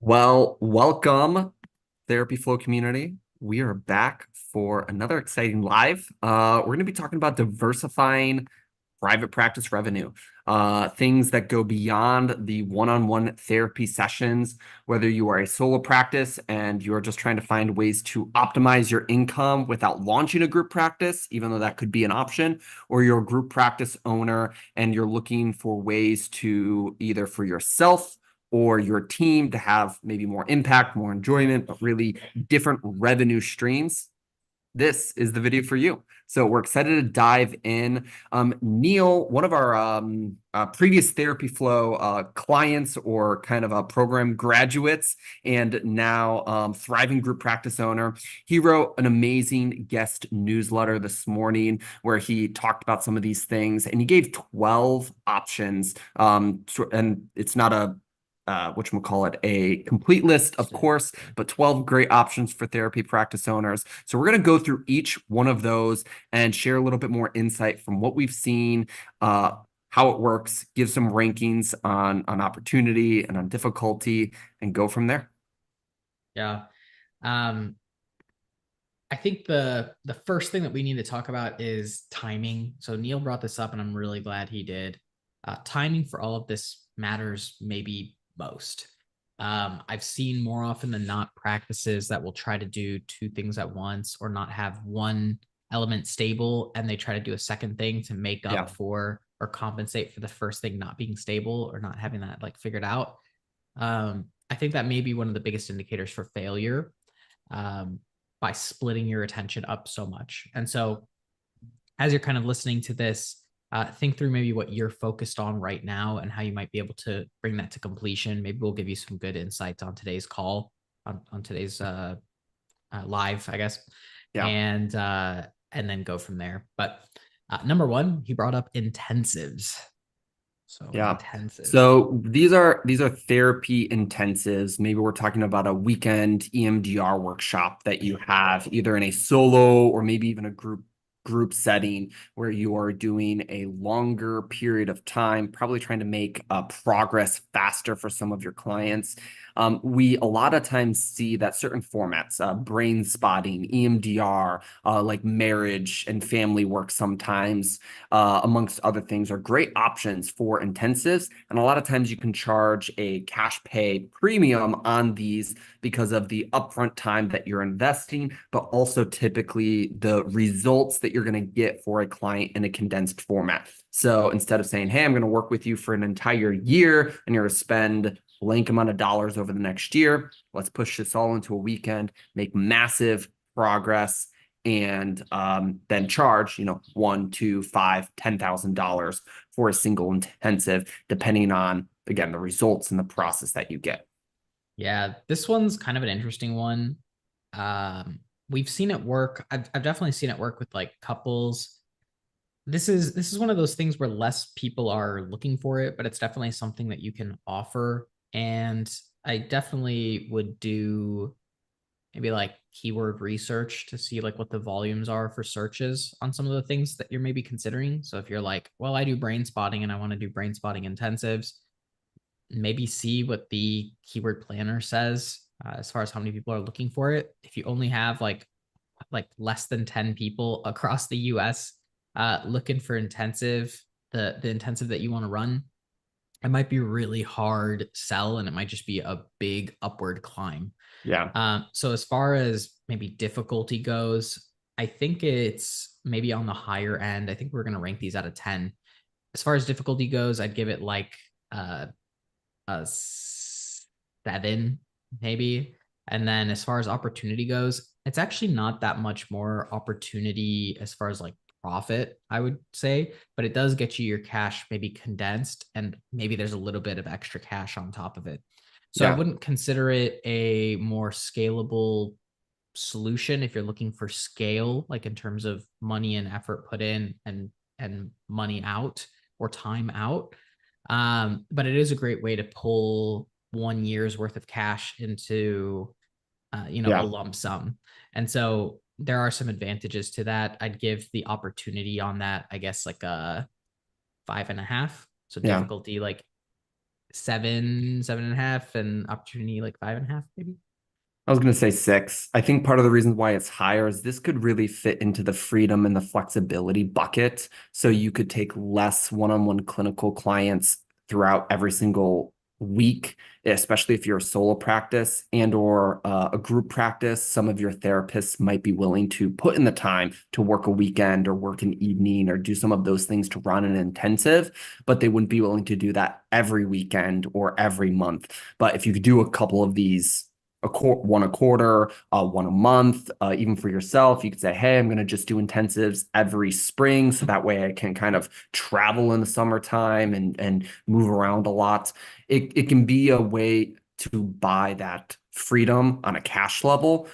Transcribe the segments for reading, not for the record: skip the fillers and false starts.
Well, welcome, Therapy Flow community. We are back for another exciting live. We're going to be talking about diversifying private practice revenue, things that go beyond the one-on-one therapy sessions, whether you are a solo practice and you're just trying to find ways to optimize your income without launching a group practice, even though that could be an option, or you're a group practice owner and you're looking for ways to either for yourself or your team to have maybe more impact, more enjoyment, but really different revenue streams. This is the video for you. So we're excited to dive in. Neil, one of our previous Therapy Flow clients or kind of a program graduates and now thriving group practice owner, he wrote an amazing guest newsletter this morning where he talked about some of these things and he gave 12 options. And it's not a whatchamacallit, a complete list, of course, but 12 great options for therapy practice owners. So we're going to go through each one of those and share a little bit more insight from what we've seen, how it works, give some rankings on opportunity and on difficulty, and go from there. Yeah. Um, I think the first thing that we need to talk about is timing. So Neil brought this up, and I'm really glad he did. Timing for all of this matters maybe most. I've seen more often than not practices that will try to do two things at once or not have one element stable, and they try to do a second thing to make Yeah. up for or compensate for the first thing not being stable or not having that like figured out. I think that may be one of the biggest indicators for failure, um, by splitting your attention up so much. And so, as you're kind of listening to this, think through maybe what you're focused on right now and how you might be able to bring that to completion. Maybe we'll give you some good insights on today's call, on today's live, I guess, Yeah. and then go from there. But number one, he brought up intensives. So Yeah. intensives. So these are therapy intensives. Maybe we're talking about a weekend EMDR workshop that you have either in a solo or maybe even a group setting where you are doing a longer period of time, probably trying to make progress faster for some of your clients. We a lot of times see that certain formats, brain spotting, EMDR, like marriage and family work sometimes, amongst other things, are great options for intensives. And a lot of times you can charge a cash pay premium on these because of the upfront time that you're investing, but also typically the results that you're going to get for a client in a condensed format. So instead of saying, hey, I'm going to work with you for an entire year and you're going to spend blank amount of dollars over the next year, let's push this all into a weekend, make massive progress, and then charge, $1, $2, $5, $10,000 for a single intensive, depending on, again, the results and the process that you get. Yeah, this one's kind of an interesting one. We've seen it work. I've definitely seen it work with like couples. This is one of those things where less people are looking for it, but it's definitely something that you can offer. And I definitely would do maybe like keyword research to see like what the volumes are for searches on some of the things that you're maybe considering. So if you're like, well, I do brain spotting and I want to do brain spotting intensives, maybe see what the keyword planner says, as far as how many people are looking for it. If you only have like less than 10 people across the US looking for intensive, the intensive that you want to run, it might be really hard sell and it might just be a big upward climb. Yeah. So as far as maybe difficulty goes, I think it's maybe on the higher end. I think we're going to rank these out of 10. As far as difficulty goes, I'd give it like a 7, maybe. And then as far as opportunity goes, it's actually not that much more opportunity as far as like profit, I would say, but it does get you your cash maybe condensed and maybe there's a little bit of extra cash on top of it. So I Yeah. wouldn't consider it a more scalable solution if you're looking for scale, like in terms of money and effort put in and money out or time out. But it is a great way to pull 1 year's worth of cash into a Yeah. lump sum. And so there are some advantages to that. I'd give the opportunity on that, I guess, like a 5.5. So Yeah. difficulty like seven, 7.5, and opportunity like 5.5, maybe. I was going to say six. I think part of the reason why it's higher is this could really fit into the freedom and the flexibility bucket. So you could take less one-on-one clinical clients throughout every single week, especially if you're a solo practice and or a group practice. Some of your therapists might be willing to put in the time to work a weekend or work an evening or do some of those things to run an intensive, but they wouldn't be willing to do that every weekend or every month. But if you could do a couple of these one a quarter, one a month, even for yourself, you could say, hey, I'm going to just do intensives every spring. So that way I can kind of travel in the summertime and move around a lot. It can be a way to buy that freedom on a cash level,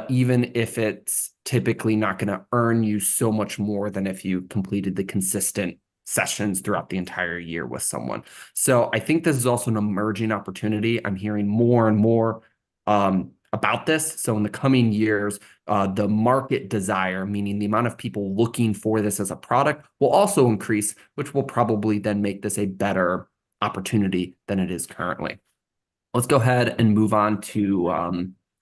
even if it's typically not going to earn you so much more than if you completed the consistent sessions throughout the entire year with someone. So I think this is also an emerging opportunity. I'm hearing more and more about this. So in the coming years, the market desire, meaning the amount of people looking for this as a product, will also increase, which will probably then make this a better opportunity than it is currently. Let's go ahead and move on to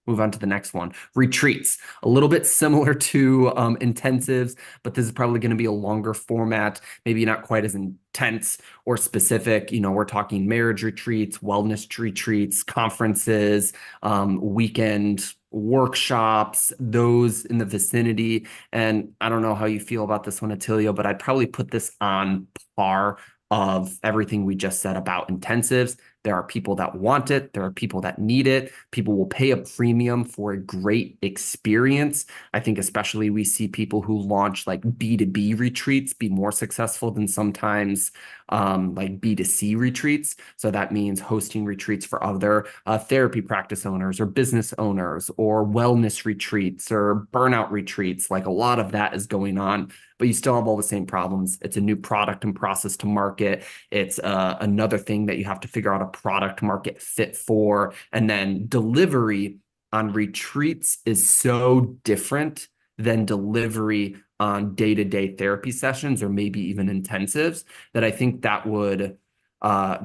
the next one. Retreats, a little bit similar to intensives, but this is probably going to be a longer format, maybe not quite as intense or specific. You know, we're talking marriage retreats, wellness retreats, conferences, weekend workshops, those in the vicinity. And I don't know how you feel about this one, Attilio, but I'd probably put this on par of everything we just said about intensives. There are people that want it. There are people that need it. People will pay a premium for a great experience. I think especially we see people who launch like B2B retreats be more successful than sometimes like B2C retreats. So that means hosting retreats for other therapy practice owners or business owners or wellness retreats or burnout retreats. Like a lot of that is going on, but you still have all the same problems. It's a new product and process to market. It's another thing that you have to figure out a product market fit for. And then delivery on retreats is so different than delivery on day-to-day therapy sessions or maybe even intensives that I think that would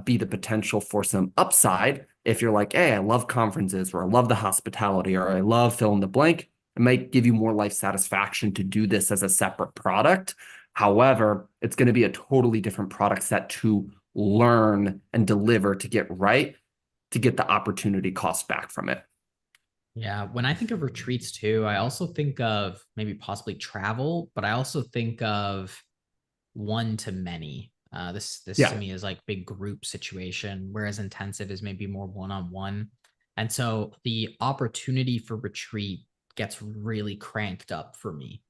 be the potential for some upside if you're like, hey, I love conferences or I love the hospitality or I love fill in the blank. It might give you more life satisfaction to do this as a separate product. However, it's going to be a totally different product set to learn and deliver to get right to get the opportunity cost back from it. Yeah, when I think of retreats too, I also think of maybe possibly travel, but I also think of one to many. This to Yeah. me is like big group situation, whereas intensive is maybe more one on one. And so the opportunity for retreat gets really cranked up for me.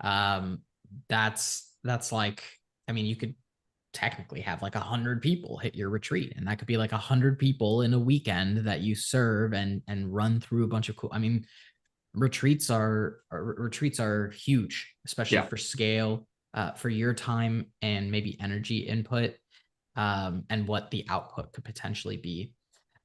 Um, that's like, I mean, you could technically have like 100 people hit your retreat, and that could be like 100 people in a weekend that you serve and run through a bunch of cool. I mean, retreats are huge, especially Yeah. for scale, for your time and maybe energy input, and what the output could potentially be.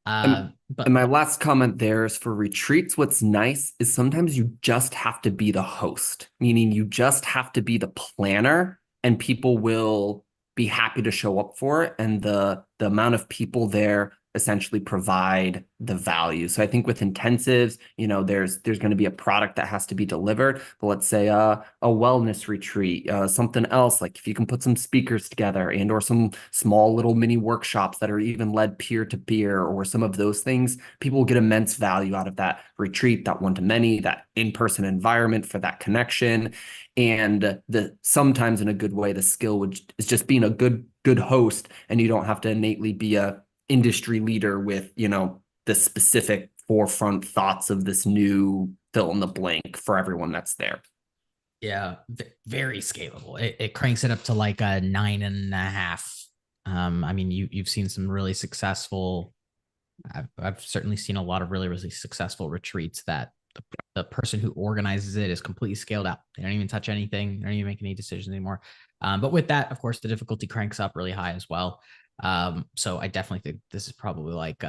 And, But and my last comment there is for retreats, what's nice is sometimes you just have to be the host, meaning you just have to be the planner and people will be happy to show up for it. And the amount of people there essentially provide the value. So I think with intensives, you know, there's going to be a product that has to be delivered. But let's say a wellness retreat, something else, like if you can put some speakers together and or some small little mini workshops that are even led peer to peer or some of those things, people will get immense value out of that retreat, that one to many, that in-person environment for that connection. And the sometimes in a good way, the skill is just being a good host, and you don't have to innately be a industry leader with, you know, the specific forefront thoughts of this new fill in the blank for everyone that's there. yeah, very scalable. It cranks it up to like a 9.5. I mean, you've seen some really successful. I've certainly seen a lot of really successful retreats that the person who organizes it is completely scaled out. They don't even touch anything. They don't even make any decisions anymore. But with that, of course, the difficulty cranks up really high as well. So I definitely think this is probably like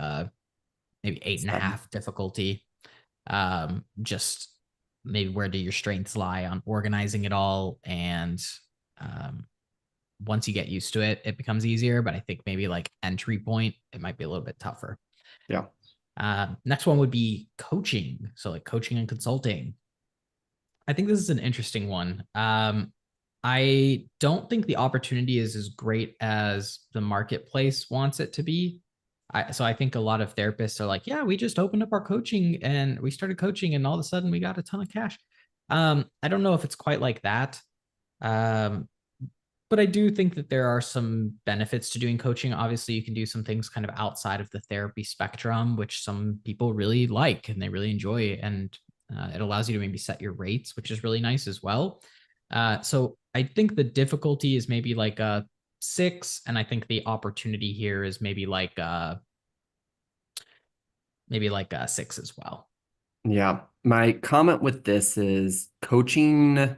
maybe eight and a Seven. half difficulty. Just maybe where do your strengths lie on organizing it all and um, once you get used to it, it becomes easier. But I think maybe like entry point, it might be a little bit tougher. Yeah. Next one would be coaching. So like coaching and consulting. I think this is an interesting one. I don't think the opportunity is as great as the marketplace wants it to be. So I think a lot of therapists are like, yeah, we just opened up our coaching and we started coaching and all of a sudden we got a ton of cash. I don't know if it's quite like that. Um, but I do think that there are some benefits to doing coaching. Obviously, you can do some things kind of outside of the therapy spectrum, which some people really like and they really enjoy. And it allows you to maybe set your rates, which is really nice as well. So I think the difficulty is maybe like a 6, and I think the opportunity here is maybe like a 6 as well. Yeah. My comment with this is coaching,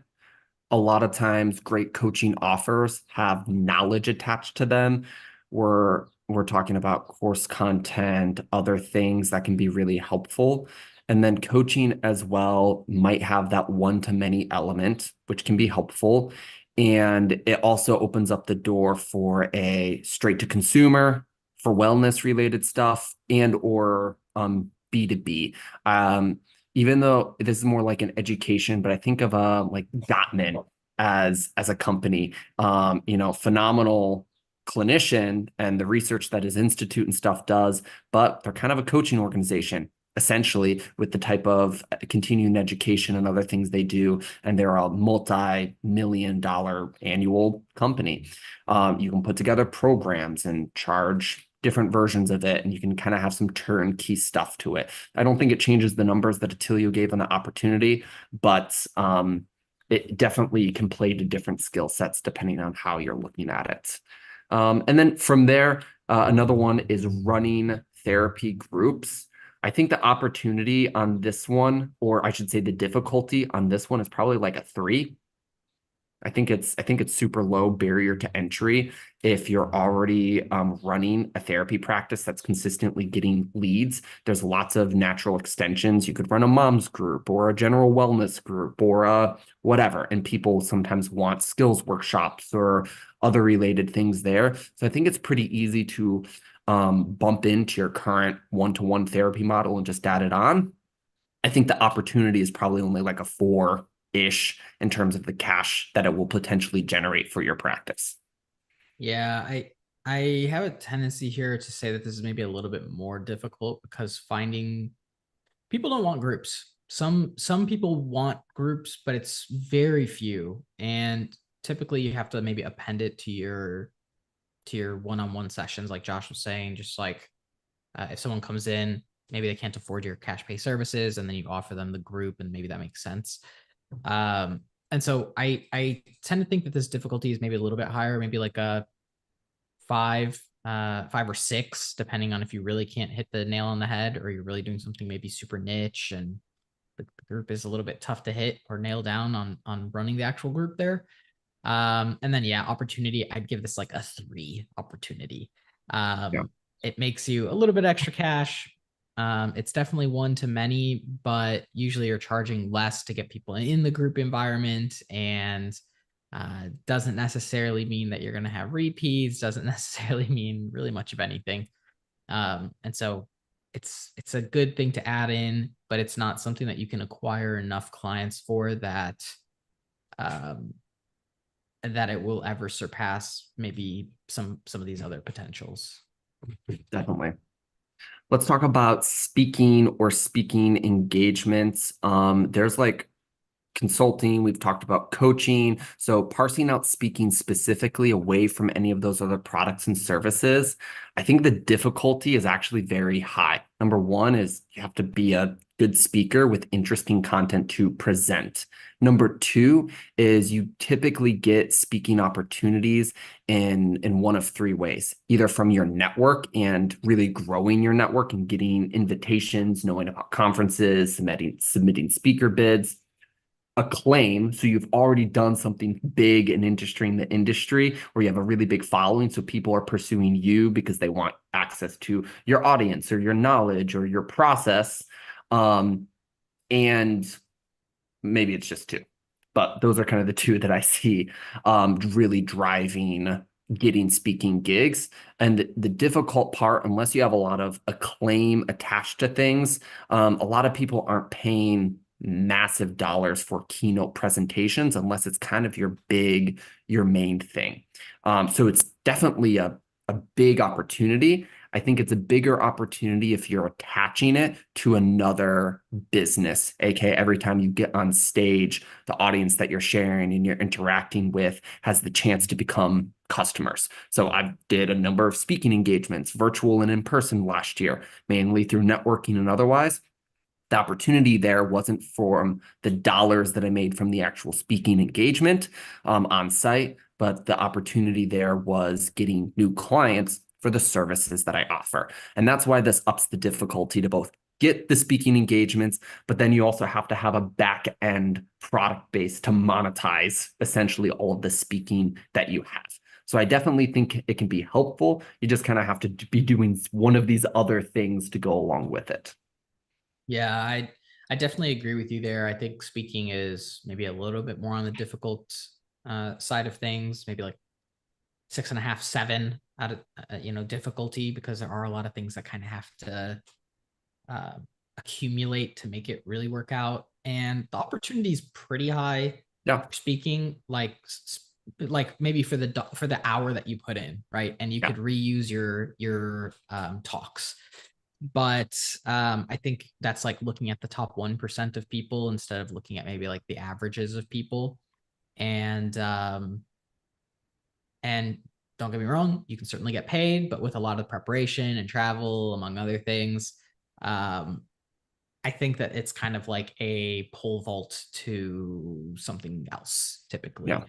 a lot of times great coaching offers have knowledge attached to them. We're talking about course content, other things that can be really helpful. And then coaching as well might have that one-to-many element, which can be helpful. And it also opens up the door for a straight to consumer for wellness related stuff and or B2B. Even though this is more like an education, but I think of like Gottman as a company, phenomenal clinician and the research that his institute and stuff does, but they're kind of a coaching organization essentially with the type of continuing education and other things they do. And they're a multi-million-dollar annual company. You can put together programs and charge different versions of it, and you can kind of have some turnkey stuff to it. I don't think it changes the numbers that Attilio gave on the opportunity, but it definitely can play to different skill sets depending on how you're looking at it. And then from there, another one is running therapy groups. I think the opportunity on this one, or I should say the difficulty on this one, is probably like a 3. I think it's super low barrier to entry if you're already running a therapy practice that's consistently getting leads. There's lots of natural extensions. You could run a mom's group or a general wellness group or a whatever, and people sometimes want skills workshops or other related things there. So I think it's pretty easy to bump into your current one-to-one therapy model and just add it on. I think the opportunity is probably only like a 4-ish in terms of the cash that it will potentially generate for your practice. Yeah, I have a tendency here to say that this is maybe a little bit more difficult because finding people don't want groups. Some people want groups, but it's very few. And typically you have to maybe append it to your one-on-one sessions, like Josh was saying, just like if someone comes in, maybe they can't afford your cash pay services, and then you offer them the group, and maybe that makes sense. And so I tend to think that this difficulty is maybe a little bit higher, maybe like a 5 or 6, depending on if you really can't hit the nail on the head or you're really doing something maybe super niche and the group is a little bit tough to hit or nail down on running the actual group there. And then yeah, opportunity, I'd give this like a 3 opportunity. Yeah. It makes you a little bit extra cash. It's definitely one to many, but usually you're charging less to get people in the group environment, and doesn't necessarily mean that you're going to have repeats, doesn't necessarily mean really much of anything. And so it's a good thing to add in, but it's not something that you can acquire enough clients for um, that it will ever surpass maybe some of these other potentials. Definitely. Let's talk about speaking or speaking engagements. There's like consulting, we've talked about coaching. So parsing out speaking specifically away from any of those other products and services, I think the difficulty is actually very high. Number one is you have to be a good speaker with interesting content to present. Number two is you typically get speaking opportunities in one of 3 ways, either from your network and really growing your network and getting invitations, knowing about conferences, submitting speaker bids, acclaim. So you've already done something big and interesting in the industry, or you have a really big following. So people are pursuing you because they want access to your audience or your knowledge or your process. And maybe it's just 2. but those are kind of the two that I see really driving getting speaking gigs. And the difficult part, unless you have a lot of acclaim attached to things, a lot of people aren't paying massive dollars for keynote presentations unless it's kind of your main thing. So it's definitely a big opportunity. I think it's a bigger opportunity if you're attaching it to another business, aka every time you get on stage, the audience that you're sharing and you're interacting with has the chance to become customers. So I did a number of speaking engagements, virtual and in person last year, mainly through networking and otherwise. The opportunity there wasn't from the dollars that I made from the actual speaking engagement on site, but the opportunity there was getting new clients for the services that I offer. And that's why this ups the difficulty to both get the speaking engagements, but then you also have to have a back end product base to monetize essentially all of the speaking that you have. So I definitely think it can be helpful. You just kind of have to be doing one of these other things to go along with it. Yeah, I definitely agree with you there. I think speaking is maybe a little bit more on the difficult side of things, maybe like 6.5, 7 out of difficulty, because there are a lot of things that kind of have to uh, accumulate to make it really work out. And the opportunity is pretty high Yeah, for speaking, like maybe for the hour that you put in, right? And you yeah. could reuse your talks. But I think that's like looking at the top 1% of people instead of looking at maybe like the averages of people. And don't get me wrong, you can certainly get paid, but with a lot of preparation and travel, among other things, um, I think that it's kind of like a pole vault to something else typically. Yeah.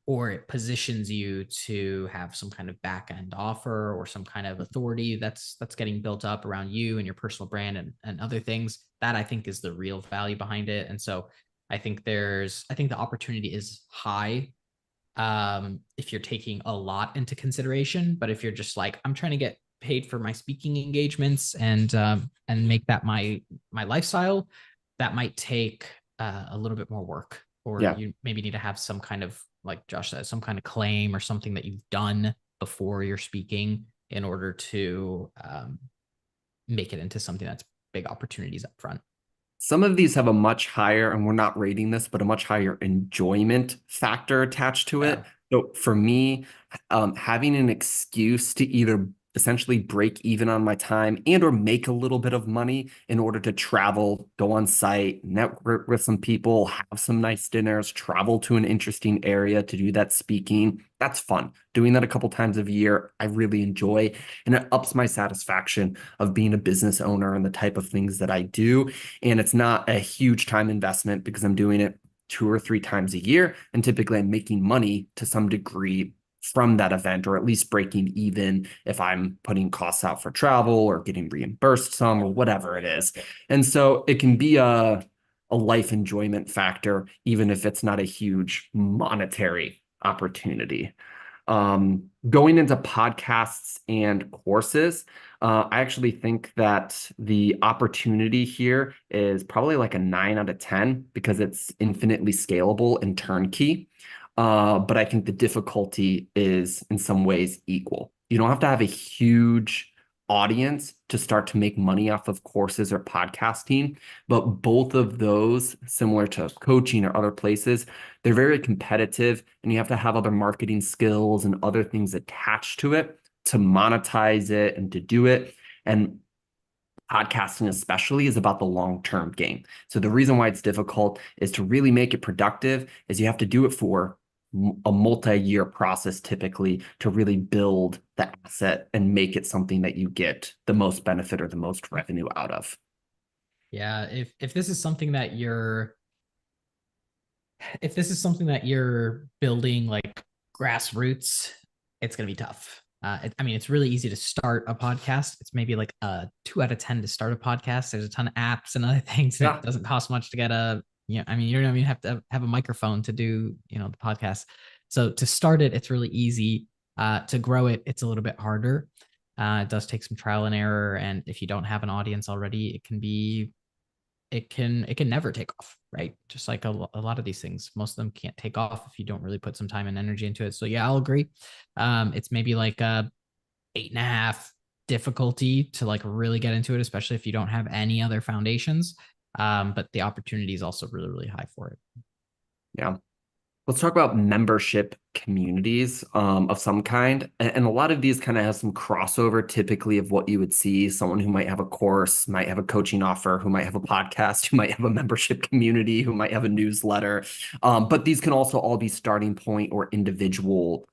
Or it positions you to have some kind of back end offer or some kind of authority that's getting built up around you and your personal brand and other things. That I think is the real value behind it. And so I think the opportunity is high if you're taking a lot into consideration. But if you're just like, I'm trying to get paid for my speaking engagements and make that my lifestyle, that might take a little bit more work, or Yeah. you maybe need to have some kind of, like Josh said, some kind of claim or something that you've done before you're speaking in order to make it into something that's big opportunities up front. Some of these have a much higher, and we're not rating this, but a much higher enjoyment factor attached to Yeah. it. So for me, having an excuse to either essentially break even on my time and or make a little bit of money in order to travel, go on site, network with some people, have some nice dinners, travel to an interesting area to do that speaking. That's fun. Doing that a couple times a year, I really enjoy, and it ups my satisfaction of being a business owner and the type of things that I do. And it's not a huge time investment because I'm doing it 2 or 3 times a year. And typically I'm making money to some degree from that event, or at least breaking even if I'm putting costs out for travel or getting reimbursed some or whatever it is. And so it can be a life enjoyment factor, even if it's not a huge monetary opportunity. Going into podcasts and courses, I actually think that the opportunity here is probably like a 9 out of 10 because it's infinitely scalable and turnkey. But I think the difficulty is in some ways equal. You don't have to have a huge audience to start to make money off of courses or podcasting, but both of those, similar to coaching or other places, they're very competitive, and you have to have other marketing skills and other things attached to it to monetize it and to do it. And podcasting especially is about the long-term game. So the reason why it's difficult is to really make it productive is you have to do it for a multi-year process typically to really build the asset and make it something that you get the most benefit or the most revenue out of. Yeah, if this is something that you're if this is something that you're building like grassroots, it's going to be tough. I mean, it's really easy to start a podcast. It's maybe like a 2 out of 10 to start a podcast. There's a ton of apps and other things, and it Yeah. doesn't cost much to get I mean, you don't even have to have a microphone to do, the podcast. So to start it, it's really easy. To grow it, it's a little bit harder. It does take some trial and error. And if you don't have an audience already, it can be it can never take off, right? Just like a lot of these things, most of them can't take off if you don't really put some time and energy into it. So yeah, I'll agree. It's maybe like a 8.5 difficulty to like really get into it, especially if you don't have any other foundations. But the opportunity is also really, really high for it. Yeah. Let's talk about membership communities of some kind. And a lot of these kind of have some crossover typically of what you would see. Someone who might have a course, might have a coaching offer, who might have a podcast, who might have a membership community, who might have a newsletter. But these can also all be starting point or individual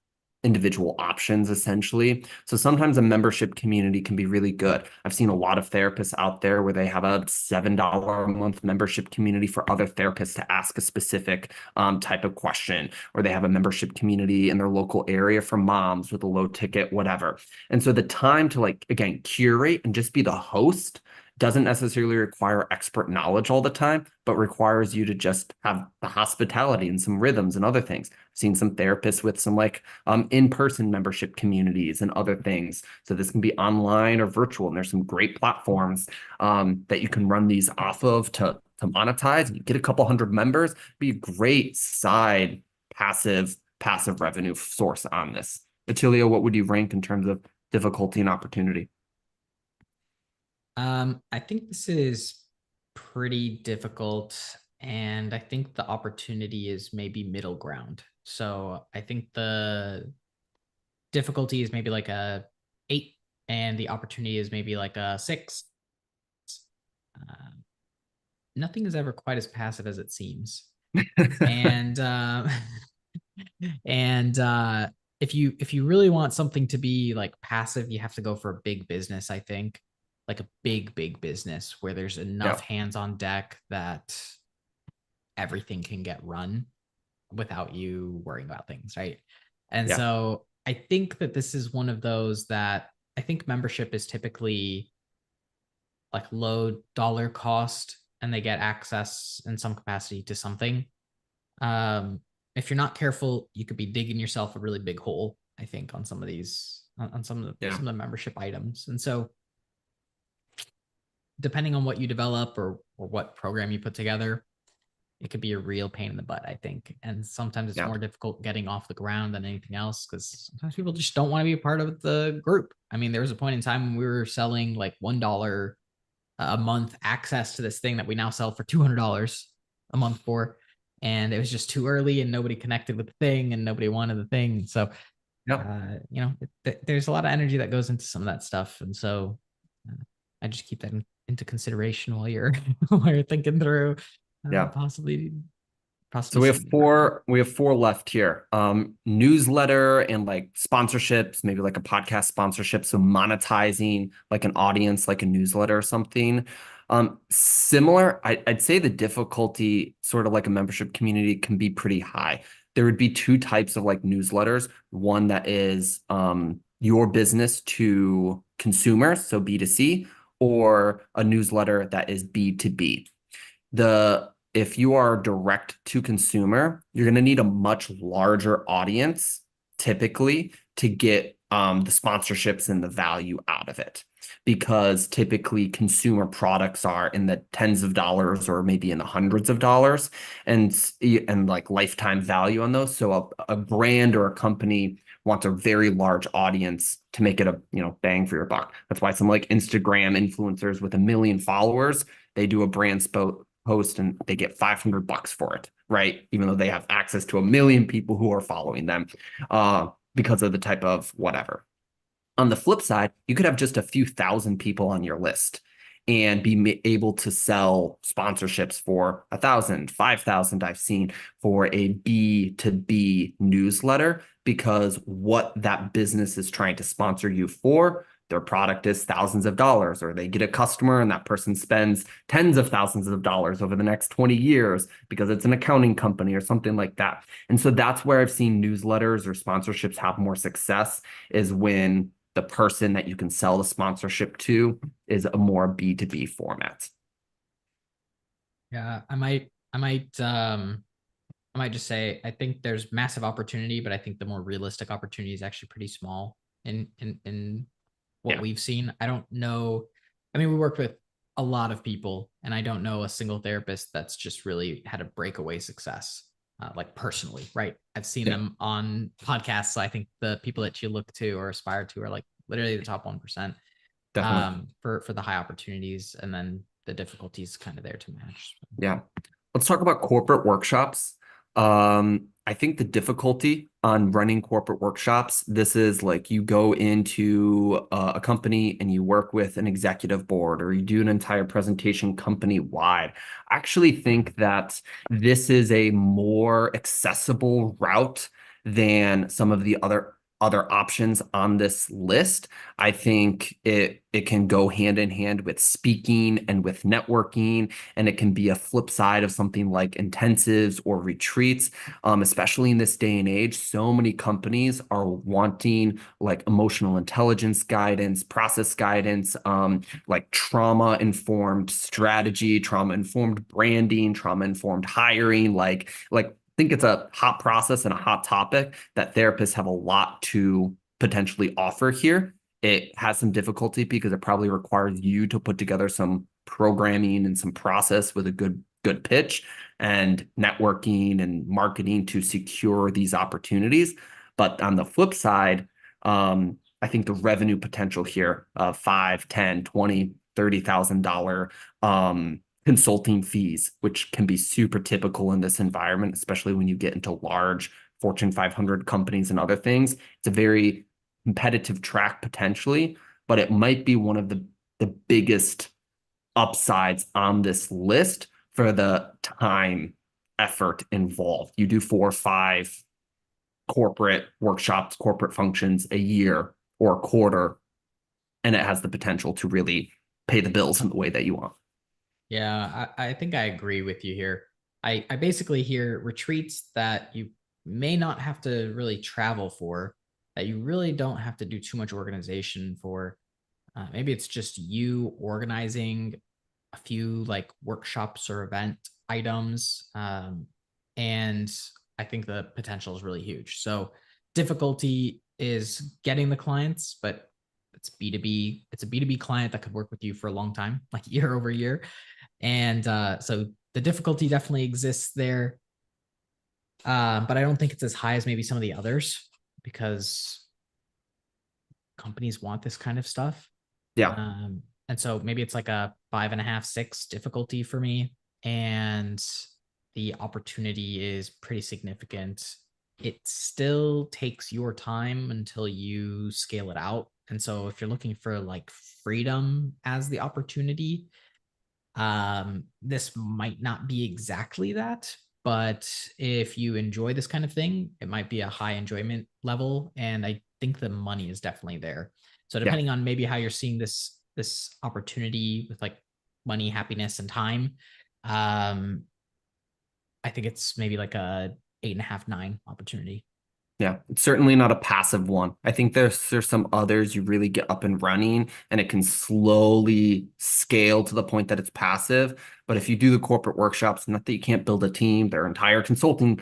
options essentially. So sometimes a membership community can be really good. I've seen a lot of therapists out there where they have a $7 a month membership community for other therapists to ask a specific type of question, or they have a membership community in their local area for moms with a low ticket, whatever. And so the time to like, again, curate and just be the host doesn't necessarily require expert knowledge all the time, but requires you to just have the hospitality and some rhythms and other things. I've seen some therapists with some like in-person membership communities and other things. So this can be online or virtual, and there's some great platforms that you can run these off of to monetize. You get a couple hundred members, be a great side passive revenue source on this. Attilio, what would you rank in terms of difficulty and opportunity? I think this is pretty difficult, and I think the opportunity is maybe middle ground. So I think the difficulty is maybe like a 8, and the opportunity is maybe like a 6. Uh, Nothing is ever quite as passive as it seems, and and if you really want something to be like passive, you have to go for a big business. I think like a big business where there's enough Yeah, hands on deck that everything can get run without you worrying about things, right? And yeah, so I think that this is one of those that I think membership is typically like low dollar cost, and they get access in some capacity to something. Um, if you're not careful, you could be digging yourself a really big hole, I think, on some of these on some of the yeah, membership items. And so depending on what you develop or what program you put together, it could be a real pain in the butt, I think. And sometimes it's yeah, more difficult getting off the ground than anything else, because sometimes people just don't want to be a part of the group. I mean, there was a point in time when we were selling like $1 a month access to this thing that we now sell for $200 a month for. And it was just too early, and nobody connected with the thing, and nobody wanted the thing. So, yeah, there's a lot of energy that goes into some of that stuff. And so uh, I just keep that into consideration while you're while you're thinking through yeah. possibly So submitting a revenue. we have four left here. Newsletter and like sponsorships, maybe like a podcast sponsorship. So monetizing like an audience, like a newsletter or something. Similar, I'd say the difficulty, sort of like a membership community, can be pretty high. There would be two types of like newsletters. One that is your business to consumers, so B2C, or a newsletter that is B2B. The If you are direct to consumer, you're going to need a much larger audience typically to get the sponsorships and the value out of it, because typically consumer products are in the tens of dollars or maybe in the hundreds of dollars, and like lifetime value on those. So a brand or a company wants a very large audience to make it a bang for your buck. That's why some like Instagram influencers with 1 million followers, they do a brand post and they get $500 for it, right? Even though they have access to 1 million people who are following them, because of the type of whatever. On the flip side, you could have just a few thousand people on your list and be able to sell sponsorships for 1,000, 5,000. I've seen for a B2B newsletter, because what that business is trying to sponsor you for, their product is thousands of dollars, or they get a customer and that person spends tens of thousands of dollars over the next 20 years because it's an accounting company or something like that. And so that's where I've seen newsletters or sponsorships have more success, is when the person that you can sell the sponsorship to is a more B2B format. Yeah, I might just say I think there's massive opportunity, but I think the more realistic opportunity is actually pretty small in what Yeah. we've seen. I don't know. I mean, we worked with a lot of people, and I don't know a single therapist that's just really had a breakaway success, like personally, right? I've seen Yeah, them on podcasts. So I think the people that you look to or aspire to are like literally the top 1%, definitely. for the high opportunities, and then the difficulties kind of there to match. Yeah. Let's talk about corporate workshops. I think the difficulty on running corporate workshops, this is like you go into a company and you work with an executive board or you do an entire presentation company wide. I actually think that this is a more accessible route than some of the other options on this list. I think it can go hand in hand with speaking and with networking, and it can be a flip side of something like intensives or retreats. Especially in this day and age, so many companies are wanting like emotional intelligence guidance, process guidance, like trauma informed strategy, trauma informed branding, trauma informed hiring, like I think it's a hot process and a hot topic that therapists have a lot to potentially offer here. It has some difficulty because it probably requires you to put together some programming and some process with a good pitch and networking and marketing to secure these opportunities. But on the flip side, I think the revenue potential here of 5, 10, 20, $30,000 consulting fees, which can be super typical in this environment, especially when you get into large Fortune 500 companies and other things. It's a very competitive track potentially, but it might be one of the biggest upsides on this list for the time effort involved. You do 4 or 5 corporate workshops, corporate functions a year or a quarter, and it has the potential to really pay the bills in the way that you want. Yeah, I think I agree with you here. I basically hear retreats that you may not have to really travel for, that you really don't have to do too much organization for. Maybe it's just you organizing a few like workshops or event items. And I think the potential is really huge. So difficulty is getting the clients, but it's B2B. It's a B2B client that could work with you for a long time, like year over year. And so the difficulty definitely exists there. But I don't think it's as high as maybe some of the others because companies want this kind of stuff. Yeah. And so maybe it's like a 5.5, 6 difficulty for me. And the opportunity is pretty significant. It still takes your time until you scale it out. And so if you're looking for like freedom as the opportunity, this might not be exactly that, but if you enjoy this kind of thing, it might be a high enjoyment level. And I think the money is definitely there. So Yeah. depending on maybe how you're seeing this opportunity with like money, happiness, and time, um, I think it's maybe like a 8.5, 9 opportunity. Yeah, it's certainly not a passive one. I think there's some others you really get up and running and it can slowly scale to the point that it's passive. But if you do the corporate workshops, not that you can't build a team, there are entire consulting,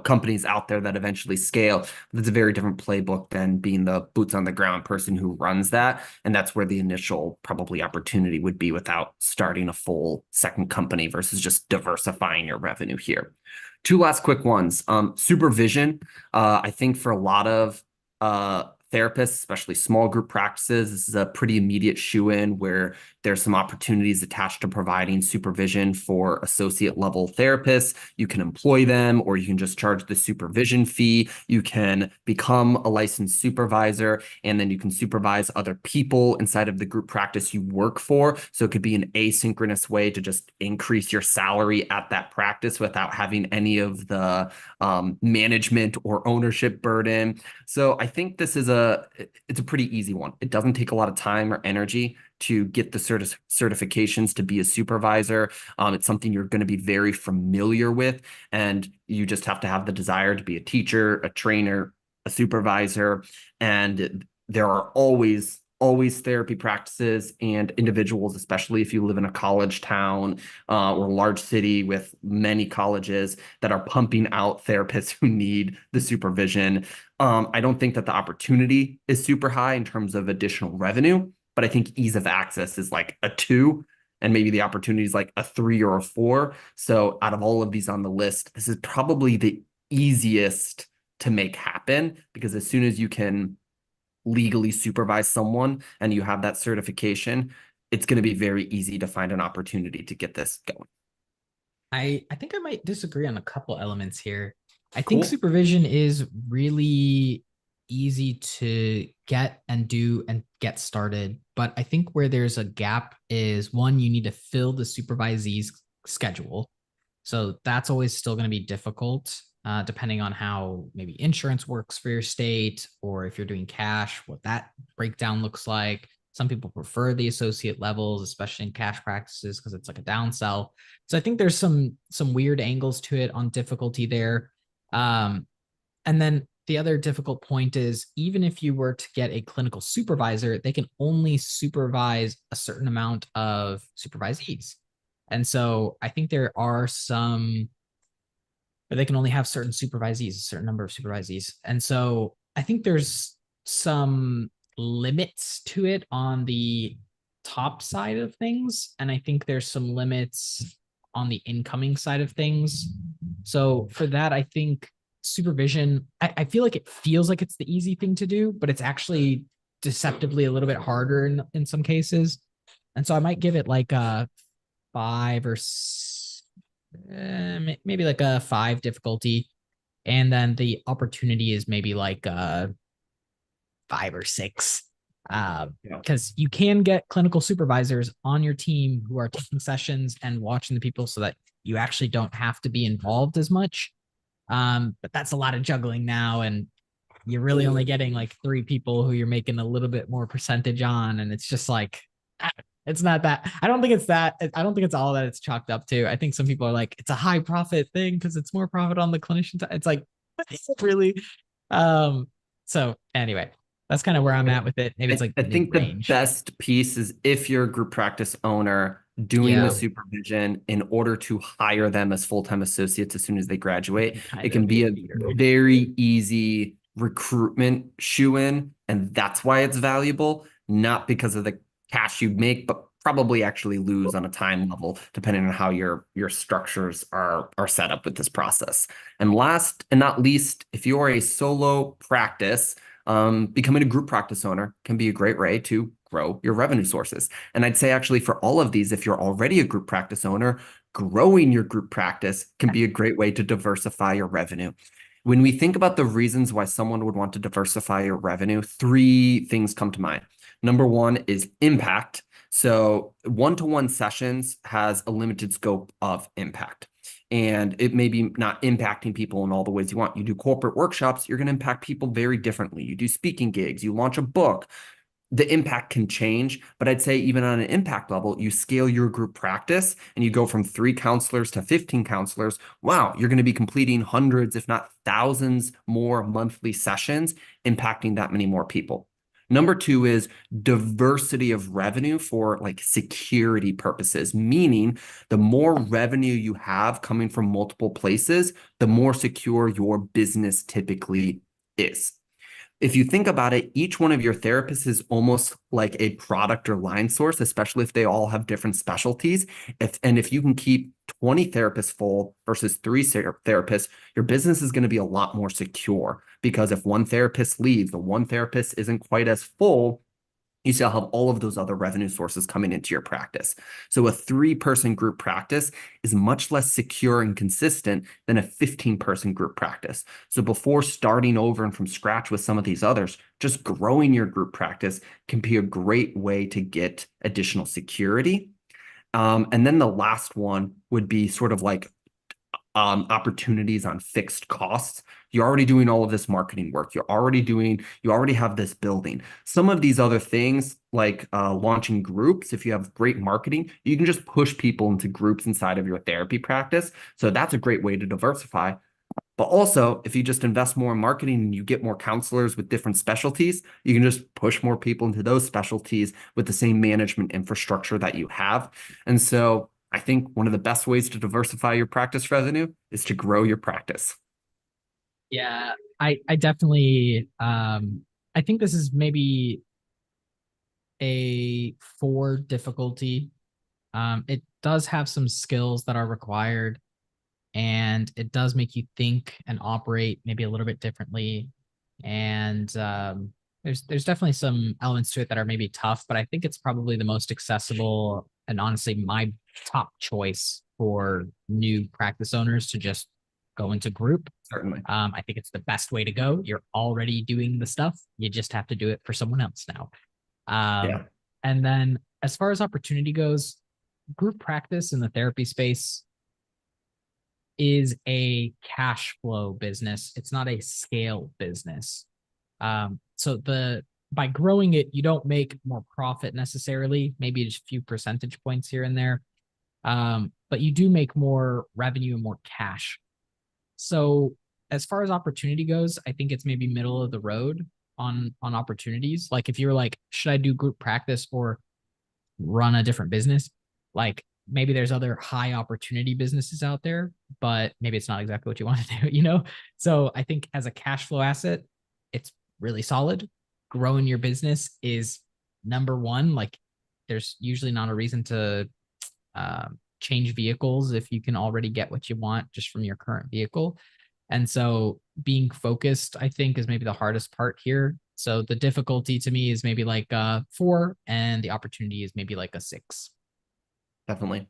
companies out there that eventually scale. That's a very different playbook than being the boots on the ground person who runs that. And that's where the initial probably opportunity would be without starting a full second company versus just diversifying your revenue here. Two last quick ones. Supervision. I think for a lot of therapists, especially small group practices, this is a pretty immediate shoe-in where there's some opportunities attached to providing supervision for associate level therapists. You can employ them, or you can just charge the supervision fee. You can become a licensed supervisor, and then you can supervise other people inside of the group practice you work for. So it could be an asynchronous way to just increase your salary at that practice without having any of the management or ownership burden. So I think it's a pretty easy one. It doesn't take a lot of time or energy to get the certifications to be a supervisor. It's something you're going to be very familiar with, and you just have to have the desire to be a teacher, a trainer, a supervisor, and there are always therapy practices and individuals, especially if you live in a college town or large city with many colleges that are pumping out therapists who need the supervision. I don't think that the opportunity is super high in terms of additional revenue, but I think ease of access is like a 2. and maybe the opportunity is like a 3 or a 4. So out of all of these on the list, this is probably the easiest to make happen, because as soon as you can legally supervise someone and you have that certification, it's going to be very easy to find an opportunity to get this going. I think I might disagree on a couple elements here. I think Cool. supervision is really easy to get and do and get started, but I think where there's a gap is one, you need to fill the supervisee's schedule. So that's always still going to be difficult, depending on how maybe insurance works for your state, or if you're doing cash, what that breakdown looks like. Some people prefer the associate levels, especially in cash practices, because it's like a downsell. So I think there's some weird angles to it on difficulty there. And then the other difficult point is, even if you were to get a clinical supervisor, they can only supervise a certain amount of supervisees. And so I think there are some, but they can only have certain supervisees, a certain number of supervisees. And so I think there's some limits to it on the top side of things. And I think there's some limits on the incoming side of things. So for that, I think supervision, I feel like it feels like it's the easy thing to do, but it's actually deceptively a little bit harder in some cases. And so I might give it like a 5 or maybe like a 5 difficulty. And then the opportunity is maybe like 5 or 6. Yeah. Because you can get clinical supervisors on your team who are taking sessions and watching the people so that you actually don't have to be involved as much. But that's a lot of juggling now. And you're really only getting like 3 people who you're making a little bit more percentage on. And it's just like, it's not that. I don't think it's that. I don't think it's all that it's chalked up to. I think some people are like, it's a high profit thing because it's more profit on the clinician side. It's like, really. Um, so anyway, that's kind of where I'm at with it. Maybe it's like I mid think the range. best piece is if you're a group practice owner doing the Yeah. supervision in order to hire them as full-time associates as soon as they graduate, Kind it can of be get a Peter. very easy recruitment shoe-in, and that's why it's valuable, not because of the cash you make, but probably actually lose on a time level, depending on how your structures are set up with this process. And last and not least, if you are a solo practice, becoming a group practice owner can be a great way to grow your revenue sources. And I'd say actually for all of these, if you're already a group practice owner, growing your group practice can be a great way to diversify your revenue. When we think about the reasons why someone would want to diversify your revenue, 3 things come to mind. Number one is impact. So one-to-one sessions has a limited scope of impact, and it may be not impacting people in all the ways you want. You do corporate workshops, you're going to impact people very differently. You do speaking gigs, you launch a book, the impact can change. But I'd say even on an impact level, you scale your group practice and you go from 3 counselors to 15 counselors. Wow, you're going to be completing hundreds, if not thousands more monthly sessions, impacting that many more people. Number 2 is diversity of revenue for like security purposes, meaning the more revenue you have coming from multiple places, the more secure your business typically is. If you think about it, each one of your therapists is almost like a product or line source, especially if they all have different specialties. If you can keep 20 therapists full versus 3 therapists, your business is going to be a lot more secure, because if one therapist leaves, the one therapist isn't quite as full, you still have all of those other revenue sources coming into your practice. So a 3-person group practice is much less secure and consistent than a 15-person group practice. So before starting over and from scratch with some of these others, just growing your group practice can be a great way to get additional security. And then the last one would be sort of like opportunities on fixed costs. You're already doing all of this marketing work. You already have this building. Some of these other things, like launching groups, if you have great marketing, you can just push people into groups inside of your therapy practice. So that's a great way to diversify. But also, if you just invest more in marketing and you get more counselors with different specialties, you can just push more people into those specialties with the same management infrastructure that you have. And so I think one of the best ways to diversify your practice revenue is to grow your practice. Yeah, I definitely I think this is maybe a 4 difficulty. It does have some skills that are required, and it does make you think and operate maybe a little bit differently. And there's definitely some elements to it that are maybe tough, but I think it's probably the most accessible and honestly my top choice for new practice owners to just go into group. Certainly. I think it's the best way to go. You're already doing the stuff. You just have to do it for someone else now. Yeah, And then as far as opportunity goes, group practice in the therapy space is a cash flow business. It's not a scale business. So the by growing it, you don't make more profit necessarily, maybe just a few percentage points here and there. But you do make more revenue and more cash. So as far as opportunity goes, I think it's maybe middle of the road on opportunities. Like if you're like, should I do group practice or run a different business? Like maybe there's other high opportunity businesses out there, but maybe it's not exactly what you want to do. So I think as a cash flow asset, it's really solid. Growing your business is number one. Like there's usually not a reason to change vehicles if you can already get what you want just from your current vehicle. And so being focused, I think, is maybe the hardest part here. So the difficulty to me is maybe like a 4, and the opportunity is maybe like a 6. definitely.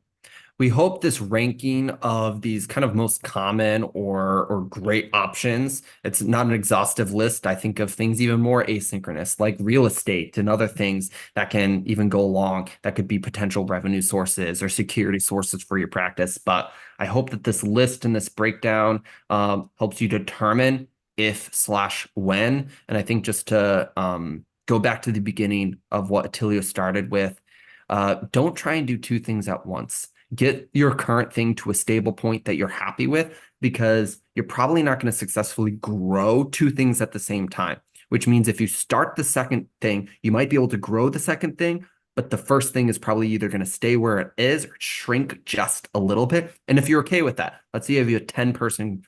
We hope this ranking of these kind of most common or great options, it's not an exhaustive list. I think of things even more asynchronous, like real estate and other things that can even go along that could be potential revenue sources or security sources for your practice. But I hope that this list and this breakdown helps you determine if slash when. And I think just to go back to the beginning of what Attilio started with, don't try and do two things at once. Get your current thing to a stable point that you're happy with, because you're probably not going to successfully grow two things at the same time, which means if you start the second thing, you might be able to grow the second thing, but the first thing is probably either going to stay where it is or shrink just a little bit. And if you're okay with that, let's say you have a 10-person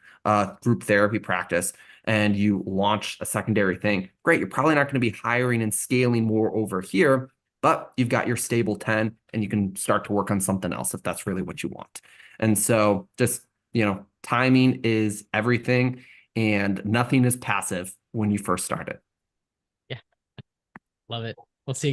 group therapy practice and you launch a secondary thing, great. You're probably not going to be hiring and scaling more over here, but you've got your stable 10 and you can start to work on something else if that's really what you want. And so just, timing is everything and nothing is passive when you first start it. Yeah, love it. We'll see you guys.